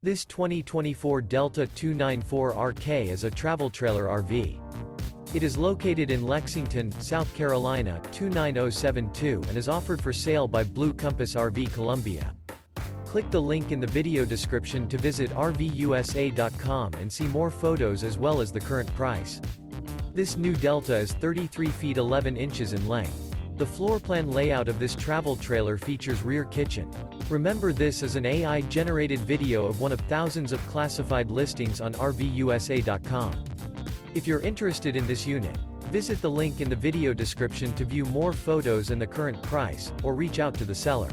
This 2024 Delta 294RK is a travel trailer RV. It is located in Lexington, South Carolina 29072 and is offered for sale by Blue Compass RV Columbia. Click the link in the video description to visit RVUSA.com and see more photos as well as the current price. This new Delta is 33 feet 11 inches in length. The floor plan layout of this travel trailer features rear kitchen. Remember, this is an AI-generated video of one of thousands of classified listings on RVUSA.com. If you're interested in this unit, visit the link in the video description to view more photos and the current price, or reach out to the seller.